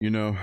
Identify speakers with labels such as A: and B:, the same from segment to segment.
A: You know,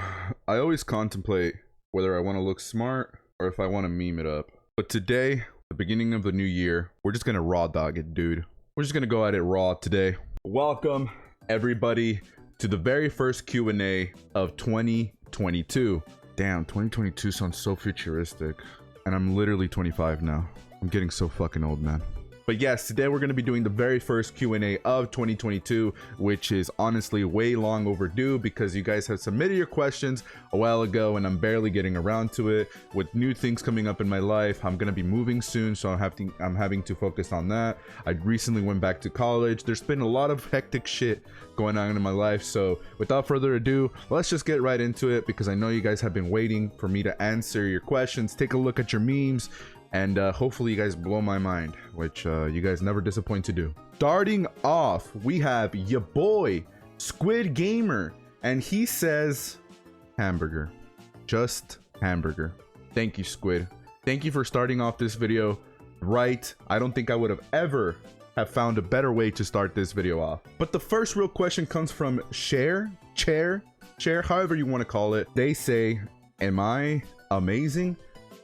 A: I always contemplate whether I want to look smart or if I want to meme it up. But today, the beginning of the new year, we're just going to raw dog it, dude. We're just going to go at it raw today. Welcome, everybody, to the very first Q&A of 2022. Damn, 2022 sounds so futuristic. And I'm literally 25 now. I'm getting so fucking old, man. But yes, today we're going to be doing the very first Q&A of 2022, which is honestly way long overdue because you guys have submitted your questions a while ago and I'm barely getting around to it. With new things coming up in my life, I'm going to be moving soon, so I'm having to focus on that. I recently went back to college. There's been a lot of hectic shit going on in my life, so without further ado, let's just get right into it because I know you guys have been waiting for me to answer your questions, take a look at your memes, and hopefully you guys blow my mind, which you guys never disappoint to do. Starting off, we have ya boy, Squid Gamer, and he says, hamburger. Just hamburger. Thank you, Squid. Thank you for starting off this video right. I don't think I would have ever have found a better way to start this video off. But the first real question comes from Chair, however you want to call it. They say, am I amazing?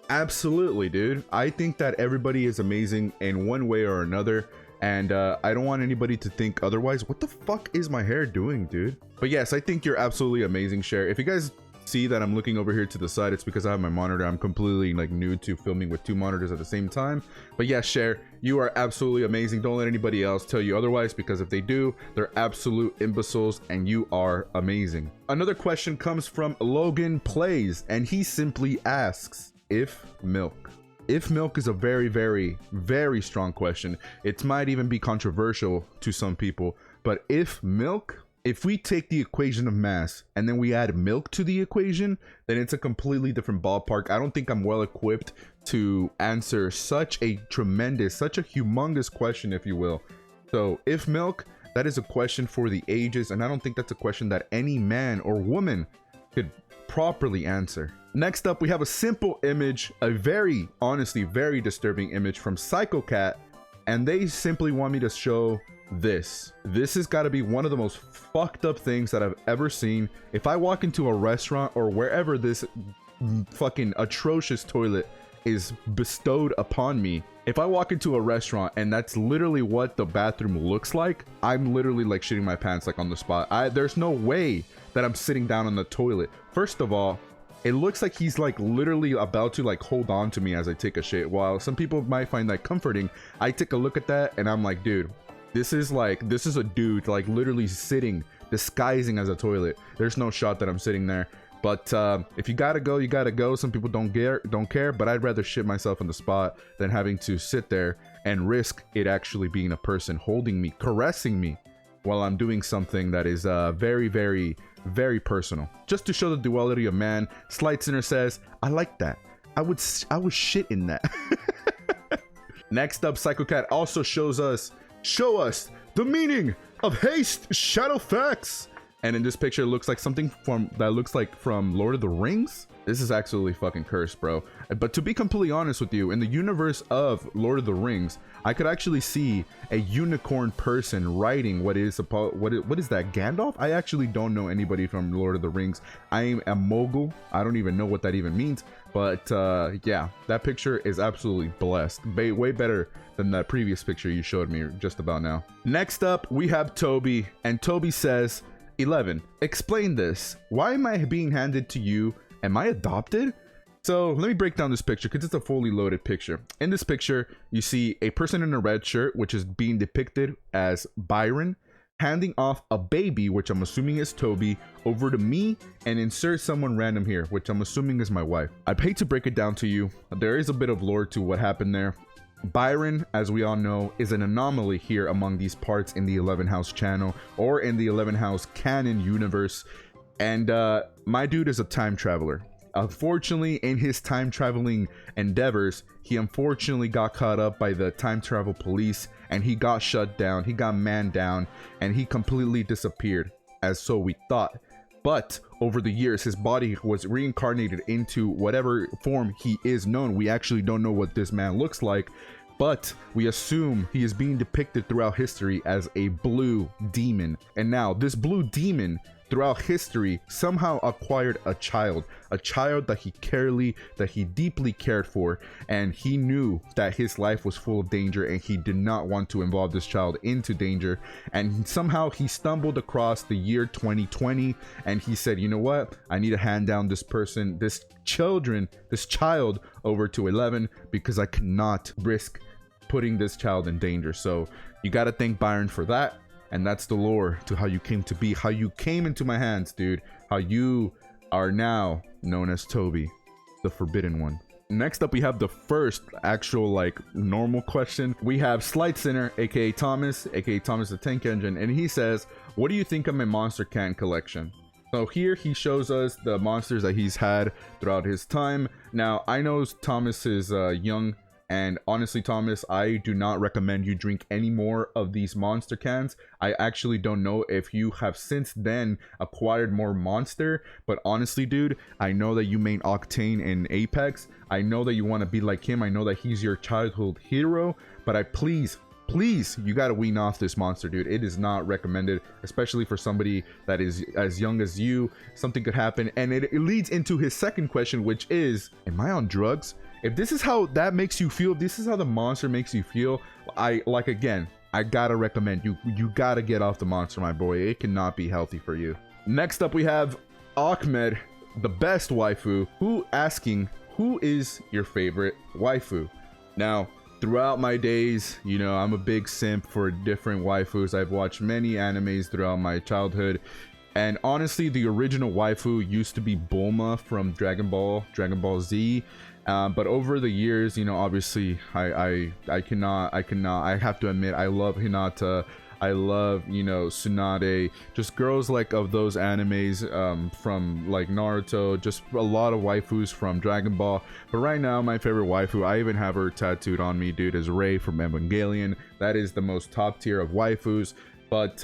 A: Absolutely, dude. I think that everybody is amazing in one way or another, and I don't want anybody to think otherwise. What the fuck is my hair doing, dude? But yes, I think you're absolutely amazing, Cher. If you guys see that I'm looking over here to the side, it's because I have my monitor. I'm completely like new to filming with two monitors at the same time. But yes, Cher, you are absolutely amazing. Don't let anybody else tell you otherwise, because if they do, they're absolute imbeciles, and you are amazing. Another question comes from Logan Plays, and he simply asks, if milk is a very, very, very strong question. It might even be controversial to some people, but if we take the equation of mass and then we add milk to the equation, then it's a completely different ballpark. I don't think I'm well equipped to answer such a humongous question, if you will. So if milk, that is a question for the ages, and I don't think that's a question that any man or woman could properly answer. Next up, we have a simple image, a very, honestly, very disturbing image from Psychocat, and they simply want me to show this. This has got to be one of the most fucked up things that I've ever seen. If I walk into a restaurant or wherever this fucking atrocious toilet is bestowed upon me, if I walk into a restaurant and that's literally what the bathroom looks like, I'm literally like shitting my pants like on the spot. There's no way that I'm sitting down on the toilet. First of all, it looks like he's like literally about to like hold on to me as I take a shit. While some people might find that comforting, I take a look at that and I'm like, dude, this is a dude like literally sitting, disguising as a toilet. There's no shot that I'm sitting there. But if you gotta go, you gotta go. Some people don't care, but I'd rather shit myself on the spot than having to sit there and risk it actually being a person holding me, caressing me while I'm doing something that is very, very, very personal. Just to show the duality of man, Slight Sinner says, I like that. I would shit in that. Next up, Psychocat also show us the meaning of haste, shadow facts. And in this picture, it looks like something from Lord of the Rings. This is absolutely fucking cursed, bro. But to be completely honest with you, in the universe of Lord of the Rings, I could actually see a unicorn person riding what is that, Gandalf? I actually don't know anybody from Lord of the Rings. I am a mogul. I don't even know what that even means. But yeah, that picture is absolutely blessed. Way better than that previous picture you showed me just about now. Next up, we have Toby, and Toby says, 11. Explain this. Why am I being handed to you? Am I adopted? So let me break down this picture because it's a fully loaded picture. In this picture, you see a person in a red shirt, which is being depicted as Byron, handing off a baby, which I'm assuming is Toby, over to me, and insert someone random here, which I'm assuming is my wife. I'd hate to break it down to you. There is a bit of lore to what happened there. Byron, as we all know, is an anomaly here among these parts in the 11 House channel or in the 11 House canon universe. And my dude is a time traveler. Unfortunately, in his time traveling endeavors, he unfortunately got caught up by the time travel police and he got shut down. He got manned down and he completely disappeared, as so we thought. But over the years, his body was reincarnated into whatever form he is known. We actually don't know what this man looks like, but we assume he is being depicted throughout history as a blue demon. And now this blue demon throughout history somehow acquired a child that he deeply cared for, and he knew that his life was full of danger and he did not want to involve this child into danger, and somehow he stumbled across the year 2020 and he said, you know what, I need to hand down this child over to 11 because I cannot risk putting this child in danger. So you got to thank Byron for that. And that's the lore to how you came to be, how you came into my hands, dude. How you are now known as Toby, the Forbidden One. Next up, we have the first actual like normal question. We have Slight Sinner, aka Thomas the Tank Engine, and he says, what do you think of my monster can collection? So here he shows us the monsters that he's had throughout his time. Now I know Thomas is young, and honestly, Thomas, I do not recommend you drink any more of these monster cans. I actually don't know if you have since then acquired more monster, but honestly, dude, I know that you main Octane in Apex. I know that you want to be like him. I know that he's your childhood hero, but please, you gotta wean off this monster, dude. It is not recommended, especially for somebody that is as young as you. Something could happen, and it leads into his second question, which is, am I on drugs? If this is how that makes you feel, if this is how the monster makes you feel, I gotta recommend you gotta get off the monster, my boy. It cannot be healthy for you. Next up, we have Ahmed, the best waifu, who asking, who is your favorite waifu? Now, throughout my days, you know, I'm a big simp for different waifus. I've watched many animes throughout my childhood, and honestly, the original waifu used to be Bulma from Dragon Ball Z. But over the years, you know, obviously I have to admit, I love Hinata, I love, you know, Tsunade, just girls like of those animes, from like Naruto, just a lot of waifus from Dragon Ball. But right now, my favorite waifu, I even have her tattooed on me, dude, is Rei from Evangelion. That is the most top tier of waifus. But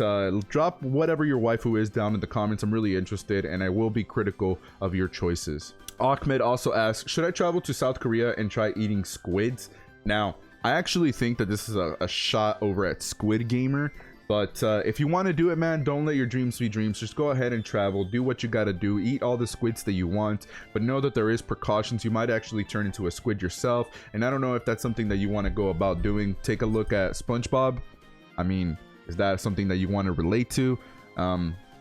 A: drop whatever your waifu is down in the comments. I'm really interested, and I will be critical of your choices. Ahmed also asks, should I travel to South Korea and try eating squids? Now, I actually think that this is a shot over at Squid Gamer. But if you want to do it, man, don't let your dreams be dreams. Just go ahead and travel. Do what you got to do. Eat all the squids that you want. But know that there is precautions. You might actually turn into a squid yourself. And I don't know if that's something that you want to go about doing. Take a look at SpongeBob. I mean, is that something that you want to relate to?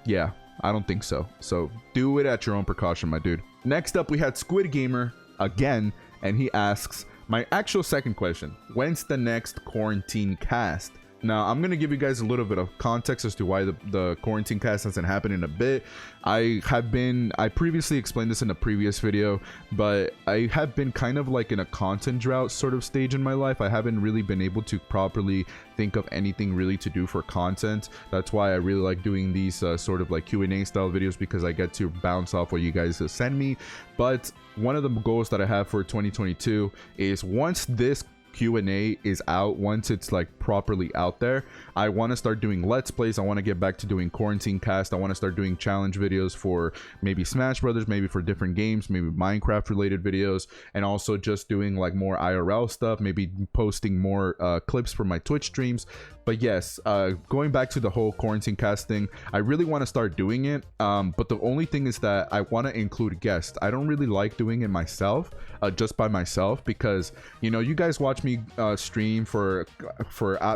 A: Yeah, I don't think so. So do it at your own precaution, my dude. Next up, we had Squid Gamer again, and he asks, my actual second question, when's the next quarantine cast? Now, I'm going to give you guys a little bit of context as to why the quarantine cast hasn't happened in a bit. I previously explained this in a previous video, but I have been kind of like in a content drought sort of stage in my life. I haven't really been able to properly think of anything really to do for content. That's why I really like doing these sort of like Q&A style videos, because I get to bounce off what you guys send me. But one of the goals that I have for 2022 is, once this Q&A is out, once it's like properly out there, I want to start doing let's plays. I want to get back to doing quarantine cast. I want to start doing challenge videos for maybe Smash Brothers, maybe for different games, maybe Minecraft related videos, and also just doing like more IRL stuff, maybe posting more clips from my Twitch streams. But yes, going back to the whole quarantine cast thing, I really want to start doing it, but the only thing is that I want to include guests. I don't really like doing it myself, just by myself, because, you know, you guys watch me stream for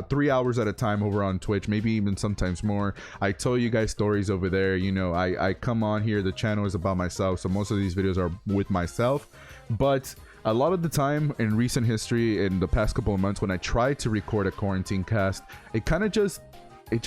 A: 3 hours at a time over on Twitch, maybe even sometimes more. I tell you guys stories over there. You know, I come on here, the channel is about myself, so most of these videos are with myself. But a lot of the time in recent history, in the past couple of months, when I try to record a quarantine cast, it kind of just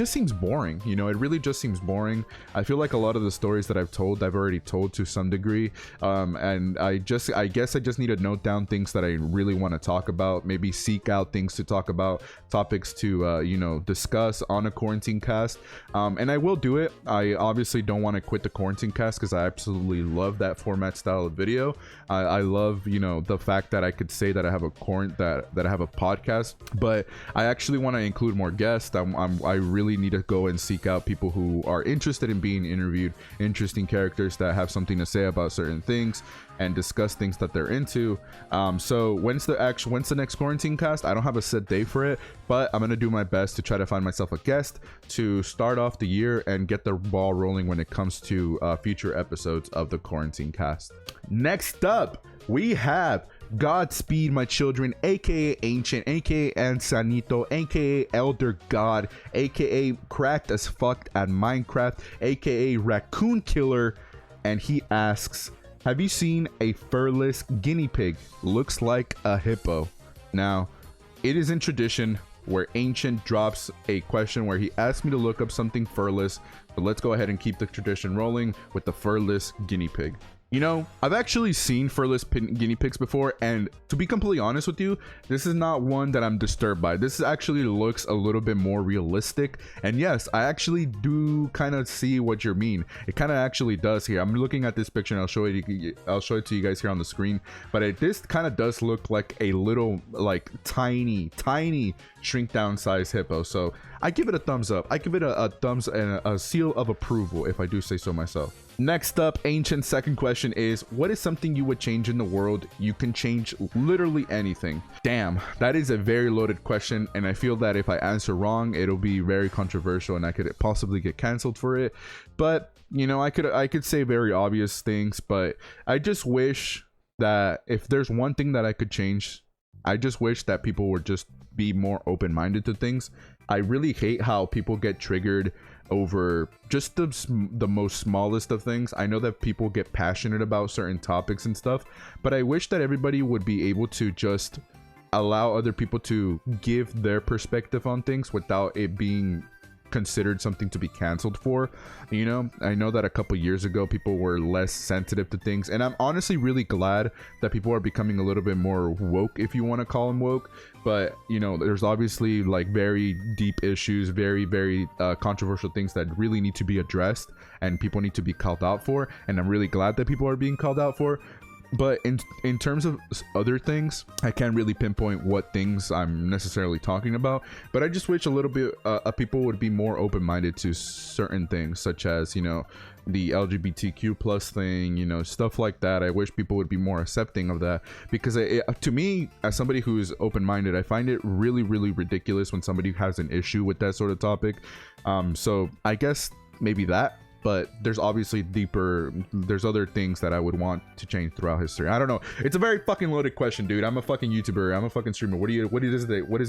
A: seems boring. You know, it really just seems boring. I feel like a lot of the stories that I've already told to some degree, and I guess I just need to note down things that I really want to talk about, maybe seek out things to talk about, topics to you know, discuss on a quarantine cast, and I will do it. I obviously don't want to quit the quarantine cast, because I absolutely love that format style of video. I love, you know, the fact that I could say that I have a that I have a podcast, but I actually want to include more guests. I really need to go and seek out people who are interested in being interviewed, interesting characters that have something to say about certain things and discuss things that they're into. So when's the next quarantine cast? I don't have a set day for it, but I'm gonna do my best to try to find myself a guest to start off the year and get the ball rolling when it comes to future episodes of the quarantine cast. Next up, we have Godspeed My Children, aka Ancient, aka Ansanito, aka Elder God, aka Cracked as Fuck at Minecraft, aka Raccoon Killer, and he asks, have you seen a furless guinea pig? Looks like a hippo. Now, it is in tradition where Ancient drops a question where he asked me to look up something furless, but let's go ahead and keep the tradition rolling with the furless guinea pig. You know, I've actually seen furless guinea pigs before, and to be completely honest with you, this is not one that I'm disturbed by. This actually looks a little bit more realistic, and yes, I actually do kind of see what you mean. It kind of actually does here. I'm looking at this picture, and I'll show it to you guys here on the screen. But this kind of does look like a little, like tiny shrink down size hippo. So I give it a thumbs up. I give it a thumbs and a seal of approval, if I do say so myself. Next up, Ancient's second question is, what is something you would change in the world? You can change literally anything. Damn, that is a very loaded question, and I feel that if I answer wrong, it'll be very controversial and I could possibly get canceled for it. But you know, I could say very obvious things, but I just wish that if there's one thing that I could change, I just wish that people would just be more open-minded to things. I really hate how people get triggered over just the most smallest of things. I know that people get passionate about certain topics and stuff, but I wish that everybody would be able to just allow other people to give their perspective on things without it being considered something to be canceled for. You know, I know that a couple years ago people were less sensitive to things, and I'm honestly really glad that people are becoming a little bit more woke, if you want to call them woke. But you know, there's obviously like very deep issues, very controversial things that really need to be addressed and people need to be called out for, and I'm really glad that people are being called out for. But in terms of other things, I can't really pinpoint what things I'm necessarily talking about. But I just wish a little bit people would be more open-minded to certain things, such as, you know, the LGBTQ plus thing, you know, stuff like that. I wish people would be more accepting of that, because to me, as somebody who is open-minded, I find it really ridiculous when somebody has an issue with that sort of topic. So I guess maybe that. But there's obviously there's other things that I would want to change throughout history. I don't know. It's a very fucking loaded question, dude. I'm a fucking YouTuber. I'm a fucking streamer. What is it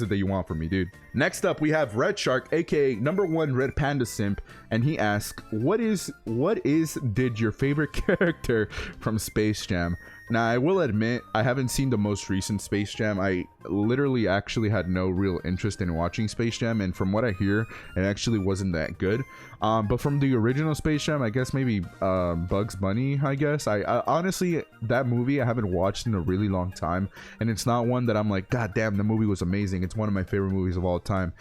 A: that you want from me, dude? Next up, we have Red Shark, aka #1 Red Panda Simp, and he asks, what is your favorite character from Space Jam? Now, I will admit, I haven't seen the most recent Space Jam. I literally actually had no real interest in watching Space Jam, and from what I hear, it actually wasn't that good. But from the original Space Jam, I guess maybe Bugs Bunny, I guess. I honestly, that movie I haven't watched in a really long time, and it's not one that I'm like, God damn, the movie was amazing. It's one of my favorite movies of all time.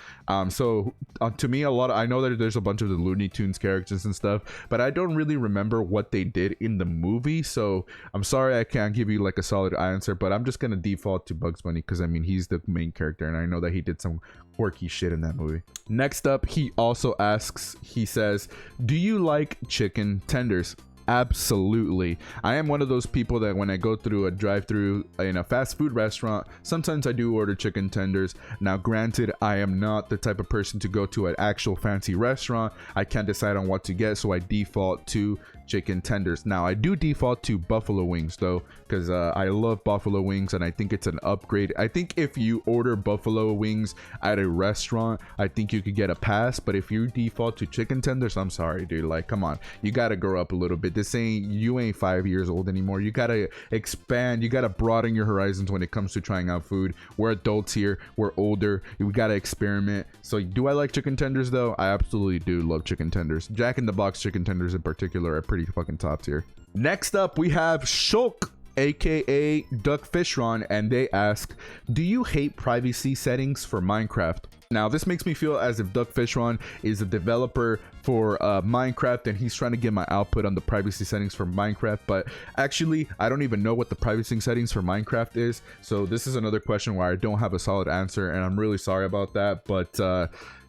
A: So to me, I know that there's a bunch of the Looney Tunes characters and stuff, but I don't really remember what they did in the movie. So I'm sorry I can't give you like a solid answer, but I'm just gonna default to Bugs Bunny, because I mean, he's the main character, and I know that he did some quirky shit in that movie. Next up, he also asks, he says, do you like chicken tenders? Absolutely. I am one of those people that when I go through a drive-through in a fast food restaurant, sometimes I do order chicken tenders. Now granted, I am not the type of person to go to an actual fancy restaurant. I can't decide on what to get, so I default to chicken tenders. Now I do default to buffalo wings though, because I love buffalo wings, and I think it's an upgrade. I think if you order buffalo wings at a restaurant, I think you could get a pass, but if you default to chicken tenders, I'm sorry, dude. Like, come on, you gotta grow up a little bit. You ain't 5 years old anymore. You gotta expand, you gotta broaden your horizons when it comes to trying out food. We're adults here, we're older, we gotta experiment. So do I like chicken tenders though? I absolutely do love chicken tenders. Jack in the Box chicken tenders in particular are pretty fucking top tier. Next up, we have Shulk, aka Duck Fishron, and they ask, do you hate privacy settings for Minecraft? Now this makes me feel as if Duck Fishron is a developer for Minecraft, and he's trying to get my output on the privacy settings for Minecraft, but actually I don't even know what the privacy settings for Minecraft is. So this is another question where I don't have a solid answer, and I'm really sorry about that. But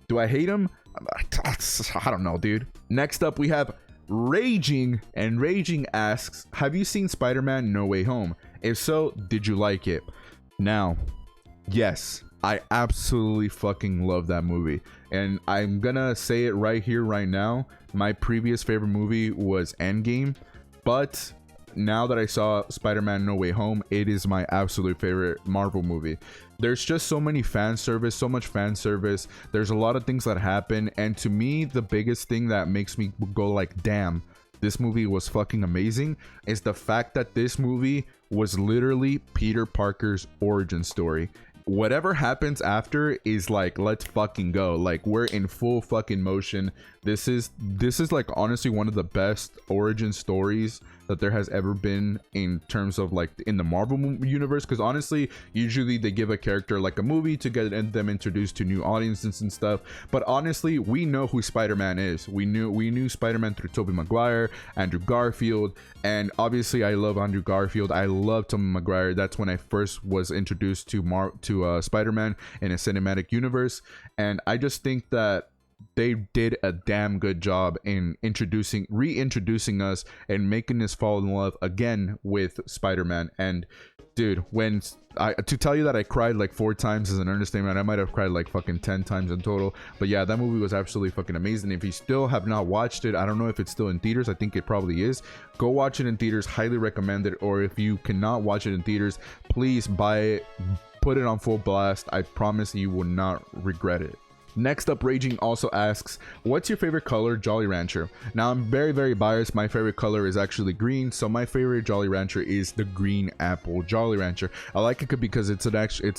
A: do I hate him? I don't know, dude. Next up, we have Raging, and Raging asks, have you seen Spider-Man No Way Home? If so, did you like it? Now, yes, I absolutely fucking love that movie, and I'm gonna say it right here, right now. My previous favorite movie was Endgame, but now that I saw Spider-Man No Way Home, it is my absolute favorite Marvel movie. There's just so many fan service, so much fan service. There's a lot of things that happen, and to me, the biggest thing that makes me go like, damn, this movie was fucking amazing, is the fact that this movie was literally Peter Parker's origin story. Whatever happens after is like, let's fucking go. Like, we're in full fucking motion. This is like honestly one of the best origin stories that there has ever been in terms of like in the Marvel universe, because honestly, usually they give a character like a movie to get them introduced to new audiences and stuff, but honestly, we know who Spider-Man is. We knew Spider-Man through Tobey Maguire, Andrew Garfield, and obviously I love Andrew Garfield. I love Tobey Maguire. That's when I first was introduced to Spider-Man in a cinematic universe, and I just think that they did a damn good job in reintroducing us and making us fall in love again with Spider-Man. And dude, to tell you that I cried like 4 times is an understatement. I might have cried like fucking 10 times in total. But yeah, that movie was absolutely fucking amazing. If you still have not watched it, I don't know if it's still in theaters. I think it probably is. Go watch it in theaters. Highly recommend it. Or if you cannot watch it in theaters, please buy it. Put it on full blast. I promise you will not regret it. Next up, Raging also asks, what's your favorite color Jolly Rancher? Now, I'm very, very biased. My favorite color is actually green, so my favorite Jolly Rancher is the green apple Jolly Rancher. I like it because it's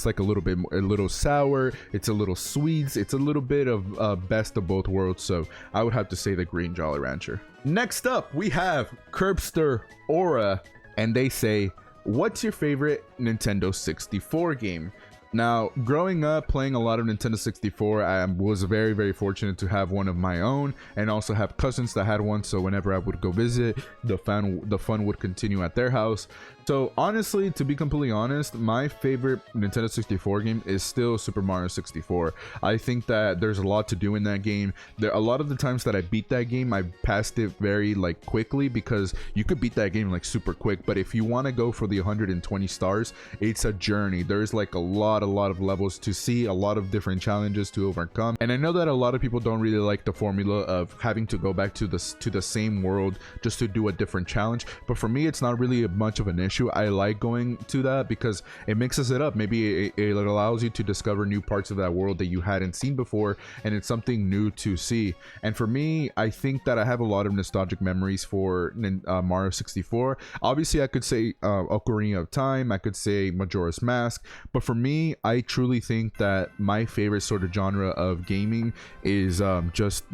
A: like a little sour, it's a little sweet, it's a little bit of best of both worlds, so I would have to say the green Jolly Rancher. Next up, we have Curbster Aura, and they say, what's your favorite Nintendo 64 game? Now, growing up playing a lot of Nintendo 64, I was very, very fortunate to have one of my own and also have cousins that had one, so whenever I would go visit, the fun would continue at their house. So honestly, to be completely honest, my favorite Nintendo 64 game is still Super Mario 64. I think that there's a lot to do in that game. A lot of the times that I beat that game, I passed it very like quickly, because you could beat that game like super quick, but if you want to go for the 120 stars, it's a journey. There's like a lot of levels to see, a lot of different challenges to overcome, and I know that a lot of people don't really like the formula of having to go back to the same world just to do a different challenge, but for me, it's not really much of an issue. I like going to that because it mixes it up. Maybe it allows you to discover new parts of that world that you hadn't seen before, and it's something new to see. And for me, I think that I have a lot of nostalgic memories for Mario 64. Obviously, I could say Ocarina of Time, I could say Majora's Mask, but for me, I truly think that my favorite sort of genre of gaming is just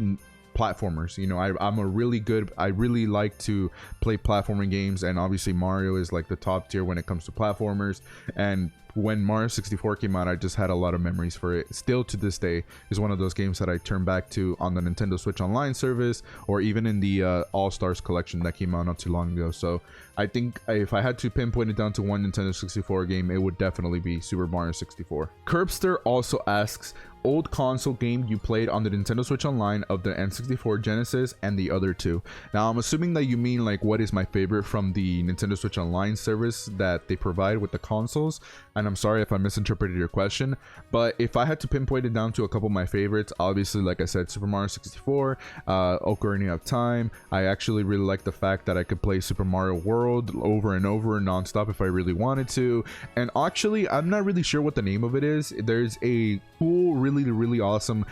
A: platformers. You know, I really like to play platforming games, and obviously Mario is like the top tier when it comes to platformers. And when Mario 64 came out, I just had a lot of memories for it. Still to this day is one of those games that I turn back to on the Nintendo Switch Online service, or even in the All-Stars collection that came out not too long ago. So I think if I had to pinpoint it down to one Nintendo 64 game, it would definitely be Super Mario 64. Curbster also asks, old console game you played on the Nintendo Switch Online of the N64, Genesis, and the other two. Now, I'm assuming that you mean like what is my favorite from the Nintendo Switch Online service that they provide with the consoles, and I'm sorry if I misinterpreted your question, but if I had to pinpoint it down to a couple of my favorites, obviously, like I said, Super Mario 64, Ocarina of Time. I actually really like the fact that I could play Super Mario World over and over non-stop if I really wanted to, and actually, I'm not really sure what the name of it is. There's a cool, really awesome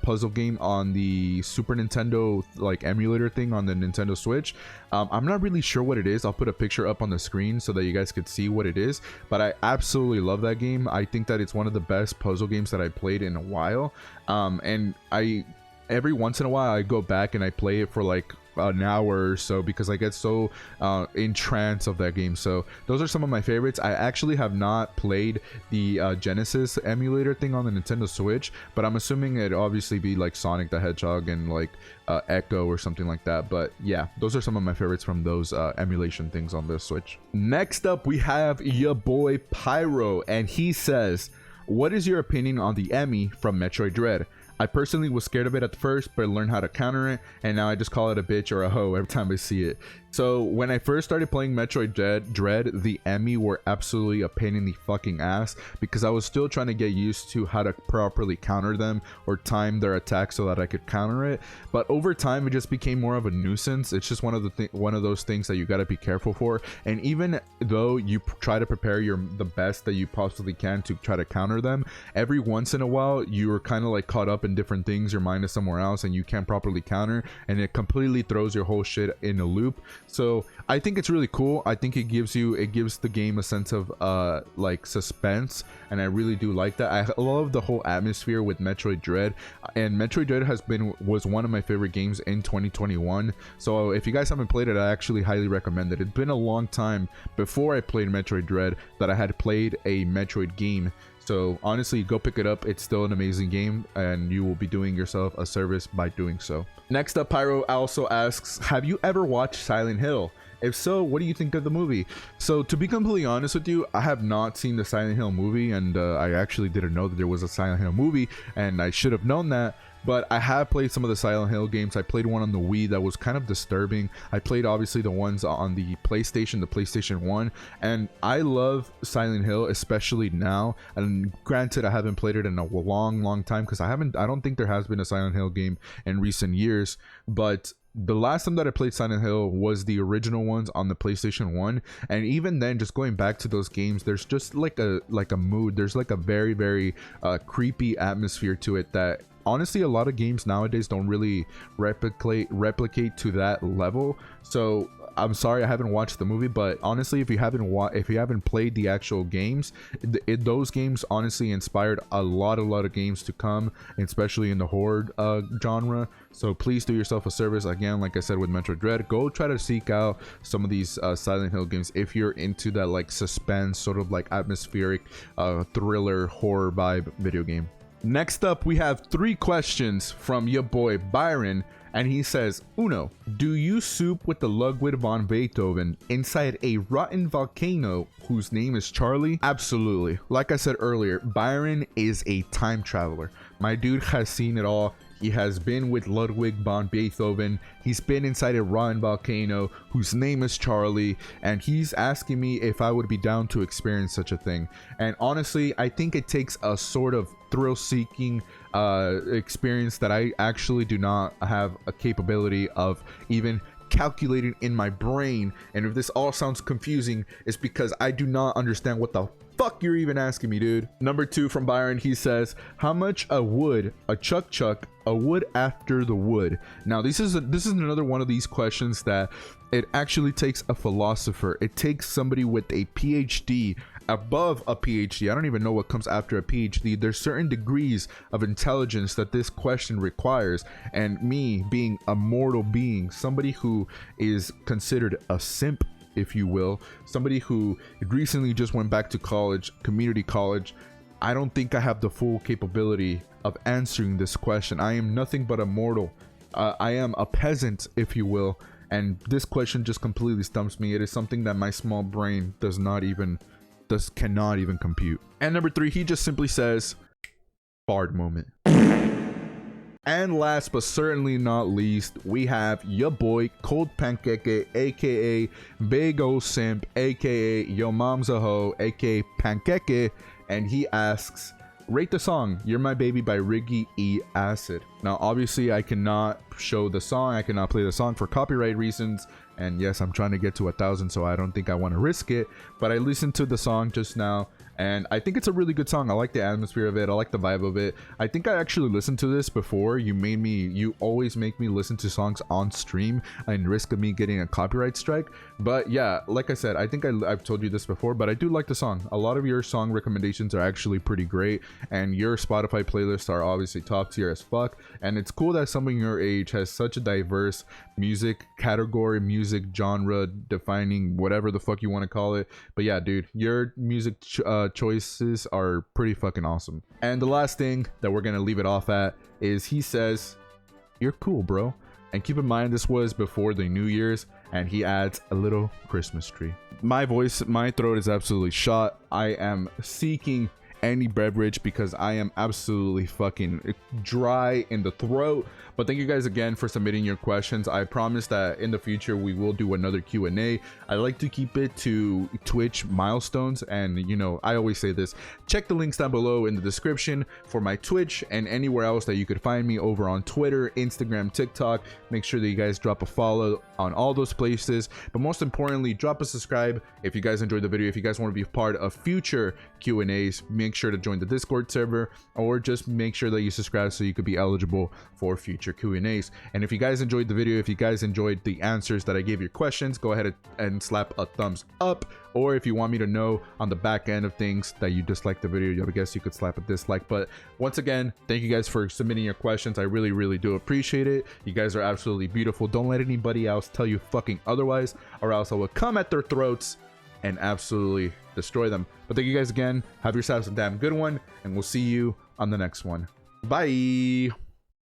A: puzzle game on the Super Nintendo like emulator thing on the Nintendo Switch. I'm not really sure what it is. I'll put a picture up on the screen so that you guys could see what it is, but I absolutely love that game. I think that it's one of the best puzzle games that I played in a while, and every once in a while I go back and I play it for like an hour or so because I get so in trance of that game. So those are some of my favorites. I actually have not played the Genesis emulator thing on the Nintendo Switch, but I'm assuming it'd obviously be like Sonic the Hedgehog and like Echo or something like that. But yeah, those are some of my favorites from those emulation things on the Switch. Next up, we have your boy Pyro, and he says, what is your opinion on the Emmy from Metroid Dread? I personally was scared of it at first, but learned how to counter it, and now I just call it a bitch or a hoe every time I see it. So when I first started playing Metroid Dread, the Emmy were absolutely a pain in the fucking ass because I was still trying to get used to how to properly counter them or time their attack so that I could counter it. But over time, it just became more of a nuisance. It's just one of those things that you got to be careful for. And even though you try to prepare the best that you possibly can to try to counter them, every once in a while you're kind of like caught up in different things. Your mind is somewhere else, and you can't properly counter, and it completely throws your whole shit in a loop. So I think it's really cool. I think it gives the game a sense of like suspense, and I really do like that. I love the whole atmosphere with Metroid Dread, and Metroid Dread was one of my favorite games in 2021. So if you guys haven't played it, I actually highly recommend it. It's been a long time before I played Metroid Dread that I had played a Metroid game. So honestly, go pick it up. It's still an amazing game, and you will be doing yourself a service by doing so. Next up, Pyro also asks, have you ever watched Silent Hill? If so, what do you think of the movie? So to be completely honest with you, I have not seen the Silent Hill movie, and I actually didn't know that there was a Silent Hill movie, and I should have known that. But I have played some of the Silent Hill games. I played one on the Wii that was kind of disturbing. I played obviously the ones on the PlayStation 1, and I love Silent Hill, especially now. And granted, I haven't played it in a long time because I don't think there has been a Silent Hill game in recent years. But the last time that I played Silent Hill was the original ones on the PlayStation 1, and even then, just going back to those games, there's just like a mood. There's like a very creepy atmosphere to it that honestly a lot of games nowadays don't really replicate to that level. So I'm sorry I haven't watched the movie, but honestly, if you haven't played the actual games, those games honestly inspired a lot of games to come, especially in the horror genre. So please do yourself a service. Again, like I said with Metroid Dread, go try to seek out some of these Silent Hill games if you're into that like suspense, sort of like atmospheric thriller horror vibe video game. Next up, we have 3 questions from your boy Byron, and he says, Uno, do you soup with the Ludwig von Beethoven inside a rotten volcano whose name is Charlie? Absolutely. Like I said earlier, Byron is a time traveler. My dude has seen it all. He has been with Ludwig von Beethoven. He's been inside a rotten volcano whose name is Charlie, and he's asking me if I would be down to experience such a thing. And honestly, I think it takes a sort of thrill-seeking experience that I actually do not have a capability of even calculating in my brain. And if this all sounds confusing, it's because I do not understand what the fuck you're even asking me, dude. Number 2 from Byron, he says, how much a wood, a chuck, a wood after the wood? Now this is another one of these questions that it actually takes a philosopher. It takes somebody with a PhD, above a PhD. I don't even know what comes after a PhD. There's certain degrees of intelligence that this question requires, and me being a mortal being, somebody who is considered a simp, if you will, somebody who recently just went back to college, community college, I don't think I have the full capability of answering this question. I am nothing but a mortal. I am a peasant, if you will, and this question just completely stumps me. It is something that my small brain cannot even compute. And number 3, he just simply says, Bard moment. And last but certainly not least, we have your boy Cold Pancake, aka Big O Simp, aka Yo Mom's a Hoe, aka Pancake, and he asks, rate the song You're My Baby by Riggy E. Acid. Now obviously I cannot show the song, I cannot play the song for copyright reasons, and yes, I'm trying to get to 1,000, so I don't think I want to risk it, but I listened to the song just now, and I think it's a really good song. I like the atmosphere of it, I like the vibe of it. I think I actually listened to this before. You always make me listen to songs on stream and risk of me getting a copyright strike. But yeah, like I said, I think I've told you this before, but I do like the song. A lot of your song recommendations are actually pretty great, and your Spotify playlists are obviously top tier as fuck, and it's cool that someone your age has such a diverse music category, music genre, defining whatever the fuck you want to call it. But yeah, dude, your music choices are pretty fucking awesome. And the last thing that we're gonna leave it off at is he says, you're cool, bro. And keep in mind, this was before the New Year's, and he adds a little Christmas tree. My throat is absolutely shot. I am seeking any beverage because I am absolutely fucking dry in the throat. But thank you guys again for submitting your questions. I promise that in the future we will do another Q&A. I like to keep it to Twitch milestones, and you know, I always say this, check the links down below in the description for my Twitch and anywhere else that you could find me over on Twitter, Instagram, TikTok. Make sure that you guys drop a follow on all those places, but most importantly, drop a subscribe if you guys enjoyed the video. If you guys want to be part of future Q&As, make sure to join the Discord server, or just make sure that you subscribe so you could be eligible for future Q&As. And if you guys enjoyed the video, if you guys enjoyed the answers that I gave your questions, go ahead and slap a thumbs up. Or if you want me to know on the back end of things that you disliked the video, I guess you could slap a dislike. But once again, thank you guys for submitting your questions. I really do appreciate it. You guys are absolutely beautiful. Don't let anybody else tell you fucking otherwise, or else I will come at their throats and absolutely destroy them. But thank you guys again. Have yourselves a damn good one, and we'll see you on the next one. Bye.